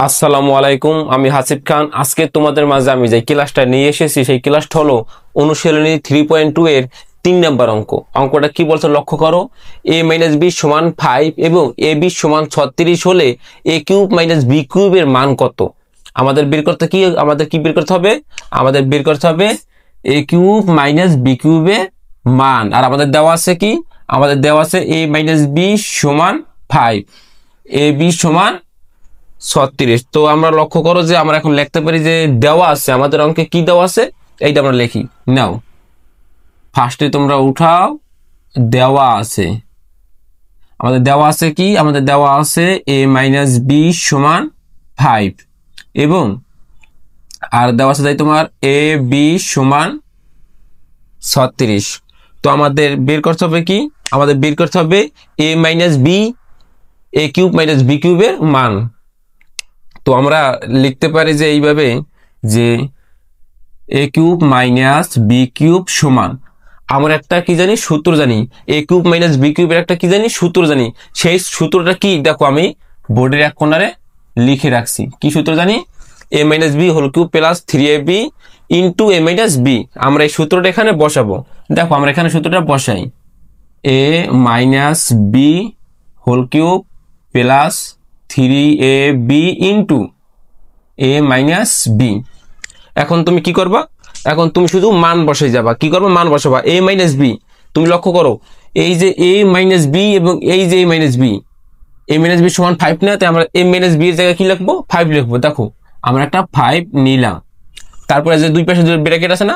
আসসালামু আলাইকুম, আমি হাসিব খান। আজকে তোমাদের মাঝে আমি যে ক্লাসটা নিয়ে এসেছি সেই ক্লাসটা হলো অনুশীলনী 3.2 এর 3 নম্বর অঙ্ক। অঙ্কটা কি বলছে লক্ষ্য করো। a - b = 5 এবং ab = 36 হলে a কিউব - b কিউবের মান কত? আমাদের বের করতে বের করতে হবে? আমাদের বের করতে হবে a কিউব - b কিউবের মান। আর আমাদের দেওয়া আছে কি? আমাদের দেওয়া আছে a - b = 5, ab = 36। তো আমরা লক্ষ্য করো যে আমরা এখন লিখতে পারি যে দেওয়া আছে আমাদের অঙ্কে কি দেওয়া আছে, এইটা আমরা লিখি। নাও ফার্স্টে তোমরা উঠাও, দেওয়া আছে আমাদের দেওয়া আছে কি? আমাদের দেওয়া আছে a - b = 5 এবং আর দেওয়া আছে তাই তোমার ab = 36। তো আমাদের বের করতে হবে কি? আমাদের বের করতে হবে a কিউব - b কিউবের মান। তো আমরা লিখতে পারি যে এইভাবে যে a কিউব - b কিউব সমান, আমরা একটা কি জানি সূত্র জানি, a কিউব - b কিউবের একটা কি জানি সূত্র জানি। সেই সূত্রটা কি দেখো আমি বোর্ডের এক কোণারে লিখে রাখছি। কি সূত্র জানি? a - b whole cube plus 3ab into a - b। আমরা এই সূত্রটা এখানে বসাবো। দেখো আমরা এখানে সূত্রটা বসাই, a - b whole cube plus 3ab into a - b। এখন তুমি কি করবা? এখন তুমি শুধু মান বসাই যাবা। কি করবা? মান বসাবা। a - b, তুমি লক্ষ্য করো এই যে a - b এবং এই যে a - b, a - b = 5 না? তাই আমরা a - b এর জায়গায় কি লিখবো? 5 লিখবো। দেখো আমরা একটা 5 নিলাম, তারপরে যে দুই পাশে দুটো ব্র্যাকেট আছে না,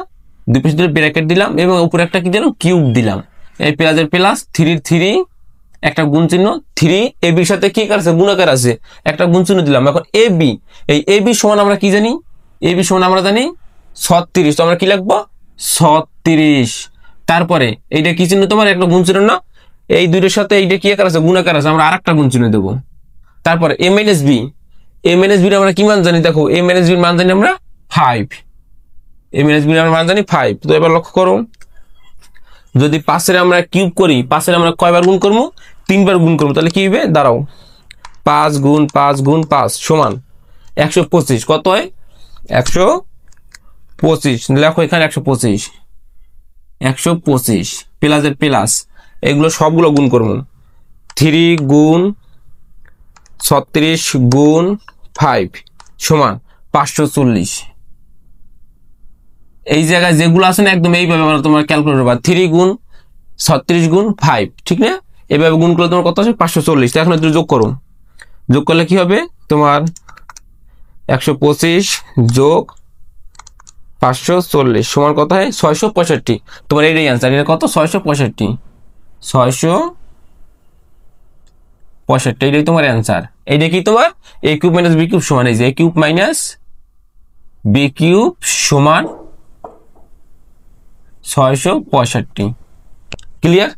দুই পাশে দুটো ব্র্যাকেট দিলাম এবং উপরে একটা কি দিলাম? কিউব দিলাম। এই প্লাসের প্লাস 3 একটা গুণ চিহ্ন, 3 ab এর সাথে কি আছে? গুণাকার আছে, একটা গুণ চিহ্ন দিলাম। এখন ab, এই ab সমান আমরা কি জানি? ab সমান আমরা জানি 36। তো আমরা কি লিখবো? 36। তারপরে এইটা কি চিহ্ন? তোমার একটা গুণ চিহ্ন না? এই দুইটার সাথে এইটা কি আকার আছে? গুণাকার আছে, আমরা আরেকটা গুণ চিহ্ন দেবো। তারপরে a - b, a - b এর আমরা কি মান জানি? দেখো a - b এর মান জানি আমরা 5, a - b এর মান জানি 5। তো এবার লক্ষ্য করো, যদি 5 এর আমরা কিউব করি, 5 এর আমরা কয়বার গুণ করবো? 3 বার গুণ করবো। তাহলে কি হবে? দাঁড়াও, 5 গুণ 5 গুণ 5 সমান 125। কত হয়? 125। লেখো এখানে 125 প্লাসের প্লাস এগুলো সবগুলো গুণ করবো। 3 গুণ 36 গুণ 5 সমান 540। এই জায়গায় যেগুলো আছে না একদম এইভাবে আমরা তোমার ক্যালকুলেটর বা 3 গুণ 36 গুণ 5, ঠিক না? এভাবে গুণ করলে তোমার কত আসে? 540। এখন একটু যোগ করো, যোগ করলে কি হবে? তোমার 125 যোগ 540 সমান কত হয়? 665। তোমার এইটাই অ্যান্সার। এটা কত? 665। 665, এটাই তোমার অ্যান্সার। এইটা কি তোমার a কিউব - b কিউব সমান, এই যে a কিউব - b কিউব সমান 665। ক্লিয়ার?